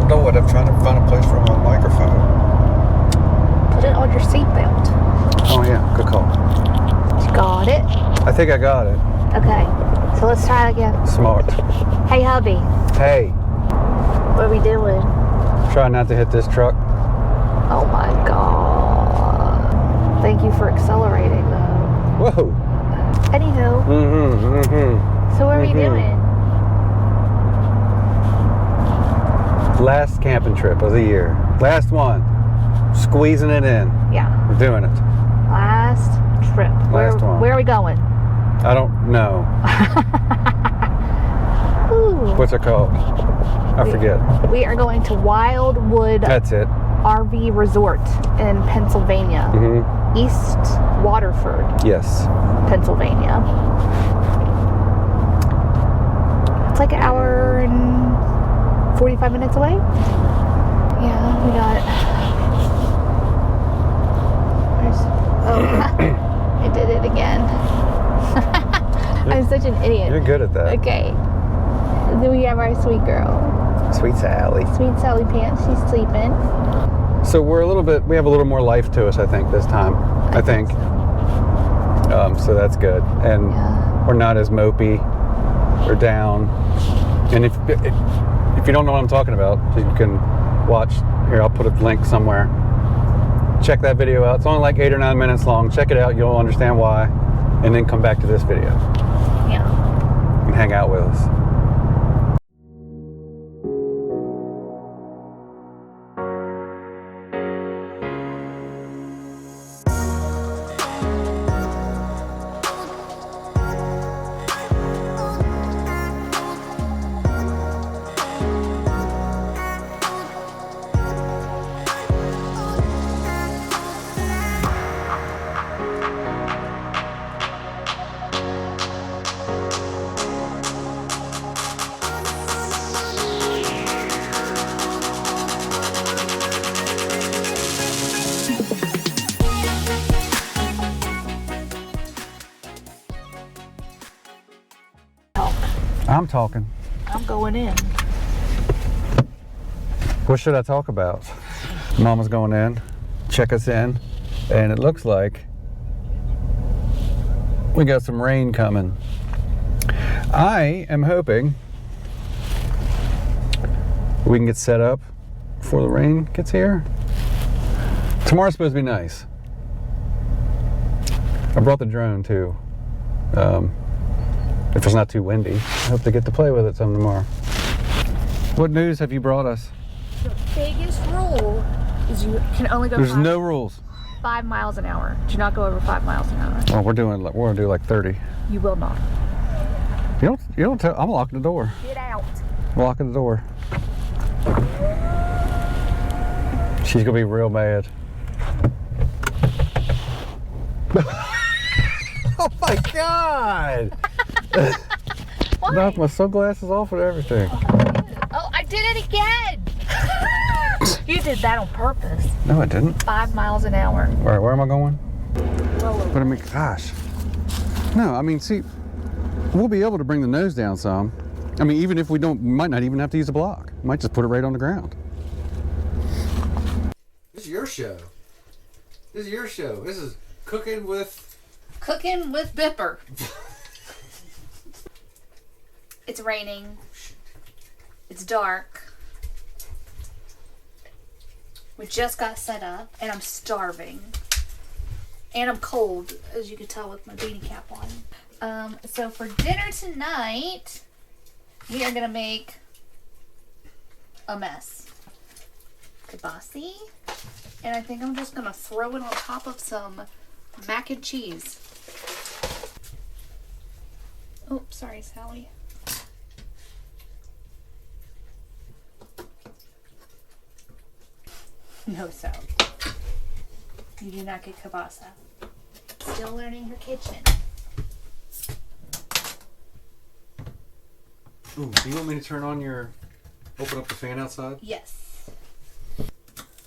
No, what? I'm trying to find a place for my microphone. Put it on your seatbelt. Oh yeah, good call. You got it? I think I got it. Okay, so let's try it again. Smart. Hey, hubby. Hey, What are we doing? try not to hit this truck. Oh my God. Thank you for accelerating though. Whoa. Anywho, so what are we doing? Last camping trip of the year. Last one. Squeezing it in. Yeah, We're doing it. last trip. Last one. Where are we going? I don't know. Ooh. What's it called? I forget. We are going to Wildwood That's it. RV Resort in Pennsylvania. East Waterford, Yes. Pennsylvania. It's like an hour and 45 minutes away. Yeah, we got... I did it again. I'm such an idiot. You're good at that. Okay. Then we have our sweet girl. Sweet Sally. Sweet Sally Pants. She's sleeping. So we have a little more life to us, I think, this time. I think. So that's good. And Yeah. we're not as mopey or down. And if you don't know what I'm talking about, you can watch. Here, I'll put a link somewhere. Check that video out. It's only like 8 or 9 minutes long. Check it out. You'll understand why. And then come back to this video Yeah. and hang out with us. I'm talking. I'm going in. What should I talk about? Mama's going in, check us in, and it looks like we got some rain coming. I am hoping we can get set up before the rain gets here. Tomorrow's supposed to be nice. I brought the drone too. If it's not too windy, I hope to get to play with it some tomorrow. What news have you brought us? The biggest rule is you can only go There's no rules. 5 miles an hour. Do not go over 5 miles an hour. Oh, we're gonna do like 30. You will not. You don't tell. I'm locking the door. Get out. I'm locking the door. She's gonna be real mad. Oh my God! Knocked my sunglasses off and everything. Oh, I did it again! You did that on purpose. No, I didn't. 5 miles an hour. Where am I going? Lower. But I mean, gosh. No, I mean, see, we'll be able to bring the nose down some. I mean, even if we might not even have to use a block. Might just put it right on the ground. This is your show. This is your show. This is Cooking with Bipper. It's raining. It's dark. We just got set up, and I'm starving. And I'm cold, as you can tell with my beanie cap on. So for dinner tonight, we are gonna make a mess. Kibasi. And I think I'm just gonna throw it on top of some mac and cheese. Oh, sorry, Sally. No, so. You do not get kielbasa. Still learning her kitchen. Ooh, do you want me to open up the fan outside? Yes.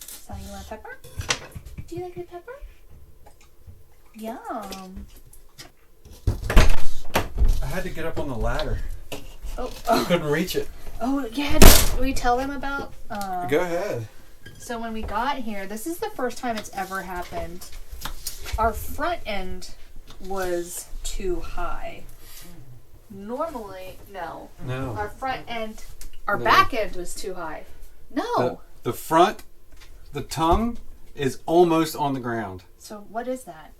So you want pepper? Do you like the pepper? Yum. I had to get up on the ladder. Oh. I couldn't reach it. Oh, yeah. Did we tell them about... Go ahead. So when we got here, this is the first time it's ever happened. Our front end was too high. Normally, no. No. Our front end, our back end was too high. No. The front, the tongue is almost on the ground. So what is that?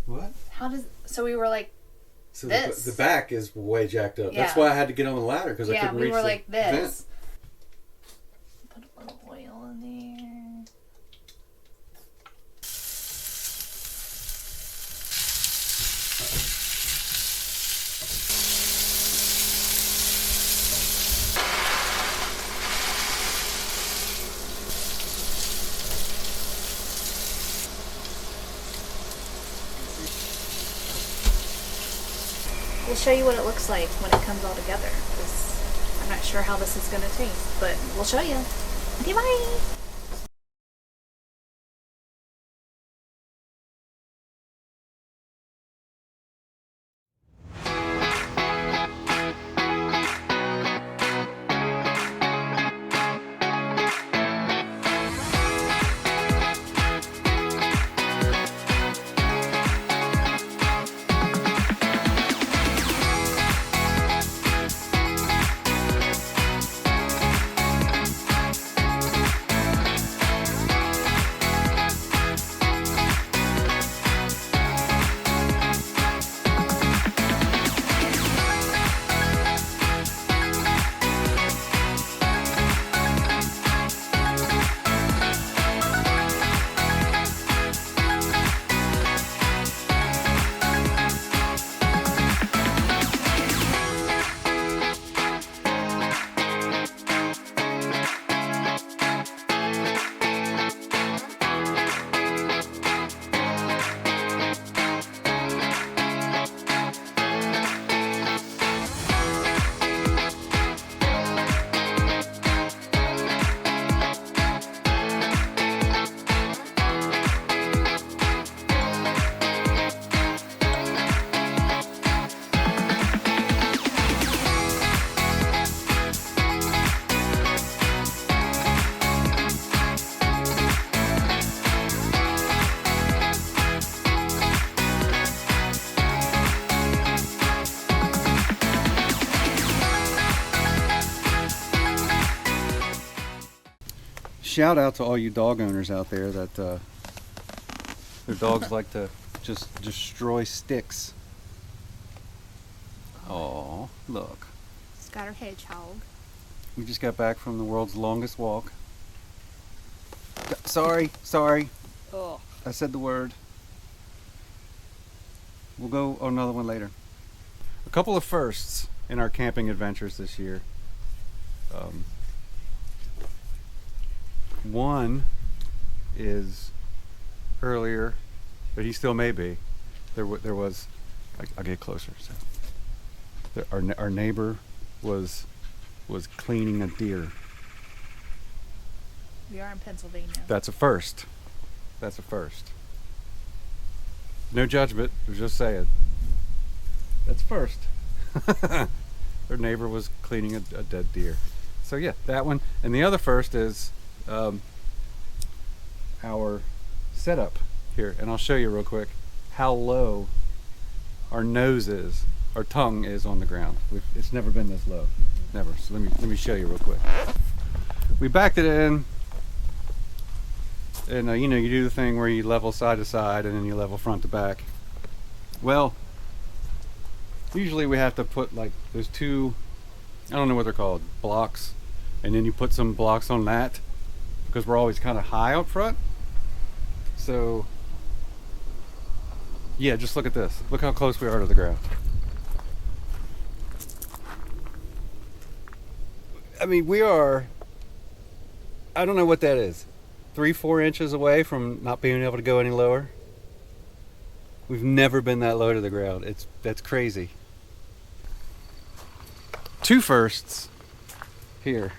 What? So we were like So this. the back is way jacked up. Yeah. That's why I had to get on the ladder because I couldn't reach we were the like this. vent. Put a little oil in there. We'll show you what it looks like when it comes all together. 'Cause I'm not sure how this is going to taste, but we'll show you. Okay, bye! Shout out to all you dog owners out there that their dogs like to just destroy sticks. Oh, look. It's got our hedgehog. We just got back from the world's longest walk. Sorry. Oh. I said the word. We'll go on another one later. A couple of firsts in our camping adventures this year. One is earlier, but he still may be. There was. I'll get closer. So, our neighbor was cleaning a deer. We are in Pennsylvania. That's a first. No judgment. I was just saying. That's first. Our neighbor was cleaning a dead deer. So yeah, that one. And the other first is our setup here. And I'll show you real quick how low our nose is, our tongue is on the ground. It's never been this low. Never. So let me show you real quick. We backed it in. And you know, you do the thing where you level side to side and then you level front to back. Well, usually we have to put like those two, I don't know what they're called, blocks, and then you put some blocks on that because we're always kind of high out front. So yeah, just look at this. Look how close we are to the ground. I mean, we are, I don't know what that is, 3-4 inches away from not being able to go any lower. We've never been that low to the ground. That's crazy. Two firsts here.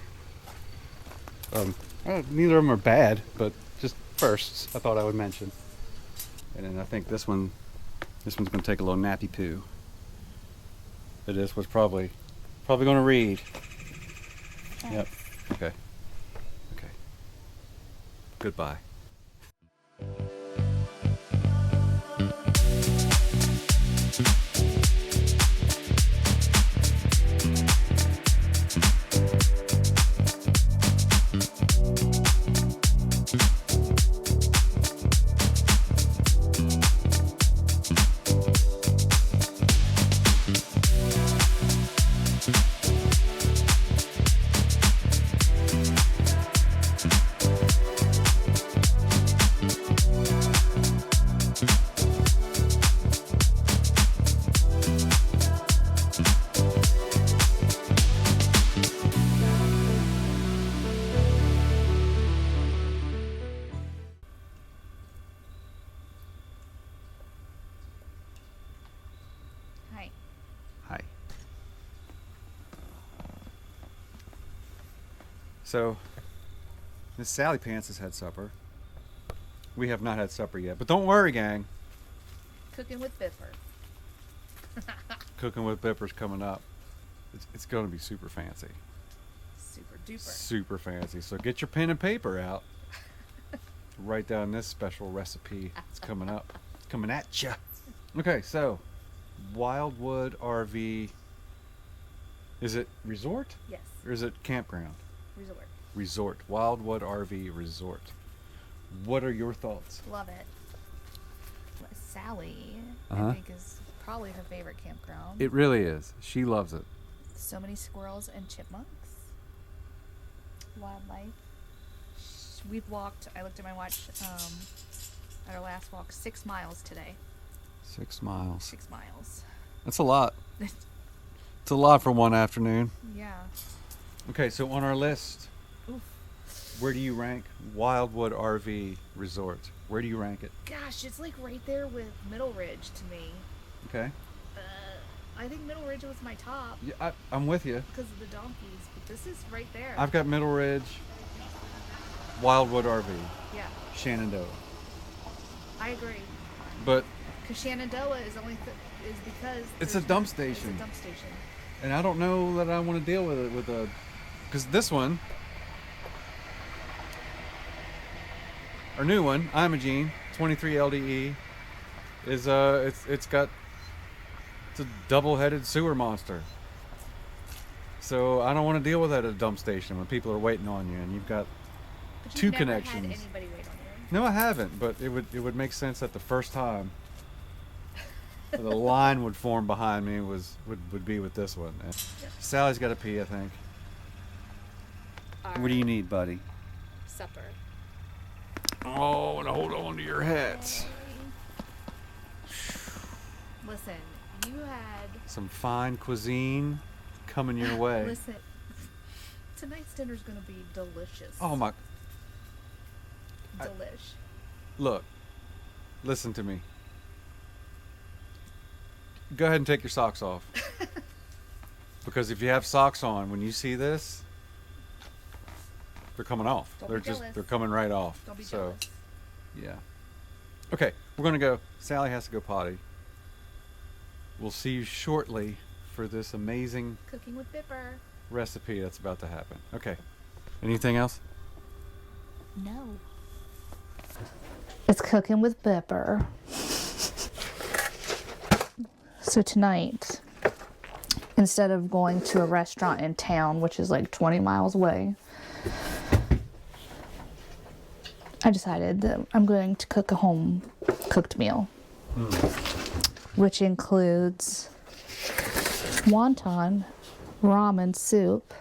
Neither of them are bad, but just firsts I thought I would mention. And then I think this one's gonna take a little nappy poo. But this was probably Probably going to read. Okay. Yep. Okay. Okay. Goodbye. Hi. Hi. So, Miss Sally Pants has had supper. We have not had supper yet, but don't worry, gang. Cooking with Bipper. Cooking with Bipper's coming up. It's going to be super fancy. Super duper. Super fancy. So get your pen and paper out. Write down this special recipe. It's coming up. It's coming at ya. Okay, so Wildwood RV. Is it resort? Yes. Or is it campground? Resort. Resort. Wildwood RV Resort. What are your thoughts? Love it. Sally, Uh-huh. I think, is probably her favorite campground. It really is. She loves it. So many squirrels and chipmunks. Wildlife. We've walked, I looked at my watch, at our last walk, 6 miles today. 6 miles. 6 miles. That's a lot. It's a lot for one afternoon. Yeah. Okay, so on our list, Oof. where do you rank Wildwood RV Resort? Where do you rank it? Gosh, it's like right there with Middle Ridge to me. Okay. I think Middle Ridge was my top Yeah, I'm with you. because of the donkeys, but this is right there. I've got Middle Ridge, Wildwood RV, Yeah, Shenandoah. I agree. But Because Shenandoah is only is because It's there's a dump It's station. a dump station. and I don't know that I want to deal with it with a, because this one, our new one, Imogene 23 LDE, is it's a double-headed sewer monster. So I don't want to deal with that at a dump station when people are waiting on you and you've got. But Two you've never connections. had anybody wait on you. No, I haven't, but it would make sense that the first time the line would form behind me would be with this one. And Yep. Sally's got to pee, I think. What do you need, buddy? Supper. Oh, and hold on to your hats. Listen, you had. Some fine cuisine coming your way. Listen, tonight's dinner's gonna be delicious. Oh my! Delish. Look, listen to me. Go ahead and take your socks off. Because if you have socks on, when you see this, they're coming off. Don't be jealous. They're coming right off. Don't be so, jealous. yeah. Okay, we're gonna go. Sally has to go potty. We'll see you shortly for this amazing Cooking with Bipper. recipe that's about to happen. Okay. Anything else? No. It's Cooking with Bipper. So tonight, instead of going to a restaurant in town, which is like 20 miles away, I decided that I'm going to cook a home cooked meal, which includes wonton ramen soup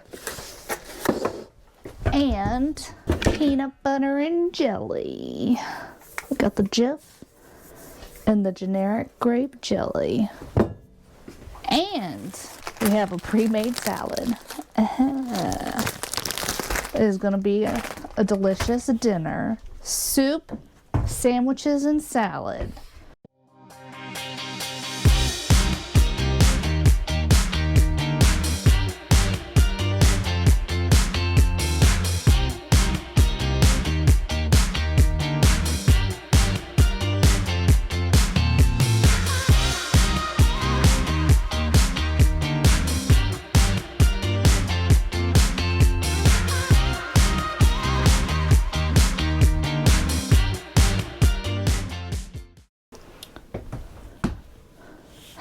and peanut butter and jelly. We got the Jif and the generic grape jelly. And we have a pre-made salad. It is going to be a delicious dinner. Soup, sandwiches, and salad.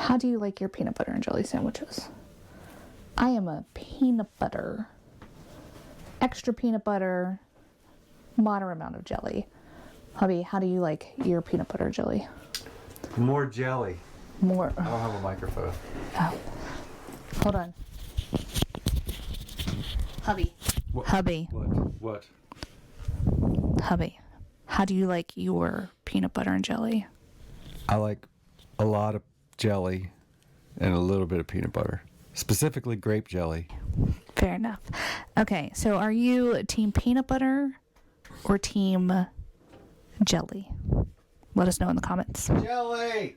How do you like your peanut butter and jelly sandwiches? I am a peanut butter, extra peanut butter, moderate amount of jelly. Hubby, how do you like your peanut butter jelly? More jelly. More. I don't have a microphone. Oh. Hold on. Hubby. What? Hubby. What? Hubby, how do you like your peanut butter and jelly? I like a lot of jelly and a little bit of peanut butter. Specifically grape jelly. Fair enough. Okay, so are you team peanut butter or team jelly? Let us know in the comments. Jelly!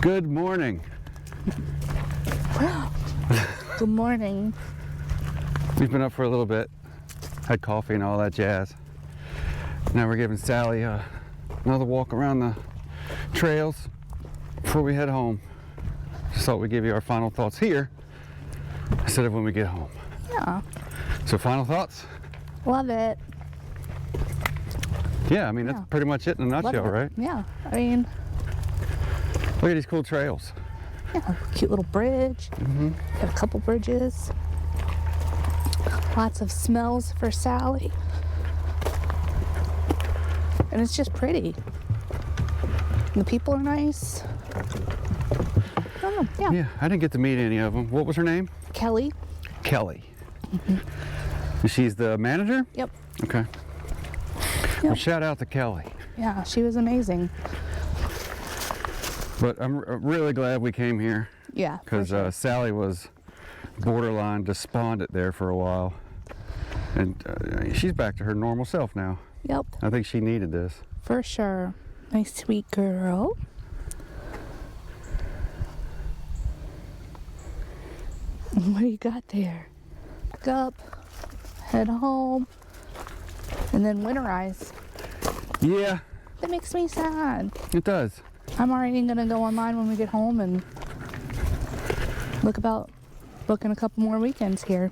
Good morning. Good morning. We've been up for a little bit, had coffee and all that jazz. Now we're giving Sally another walk around the trails before we head home. Just thought we'd give you our final thoughts here instead of when we get home. Yeah. So final thoughts? Love it. Yeah, I mean, that's pretty much it in a nutshell, right? Yeah. I mean, Look at these cool trails. yeah, cute little bridge. Mm-hmm. Got a couple bridges. Lots of smells for Sally. And it's just pretty. And the people are nice. Oh, yeah. Yeah, I didn't get to meet any of them. What was her name? Kelly. Kelly. Mm-hmm. She's the manager? Yep. Okay. Well, shout out to Kelly. Yeah, she was amazing. But I'm really glad we came here. Yeah. Because Sally was borderline despondent there for a while. And she's back to her normal self now. Yep. I think she needed this. For sure. My sweet girl. What do you got there? Back up, head home, and then winterize. Yeah, That makes me sad. it does. I'm already gonna go online when we get home and look about booking a couple more weekends here.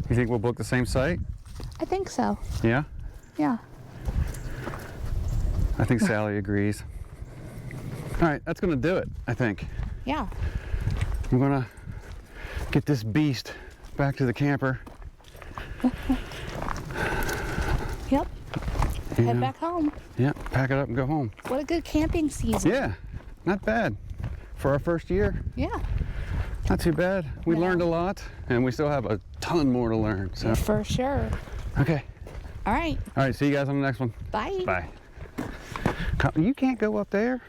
You think we'll book the same site? I think so. Yeah? Yeah. I think Sally agrees. All right, that's gonna do it, I think. Yeah. I'm gonna get this beast back to the camper. Yep. You Head know? back home. Yeah, pack it up and go home. What a good camping season. Yeah, not bad. For our first year, Yeah. not too bad. We No. learned a lot, and we still have a ton more to learn. So, For sure. okay. All right. All right, see you guys on the next one. Bye. Bye. You can't go up there.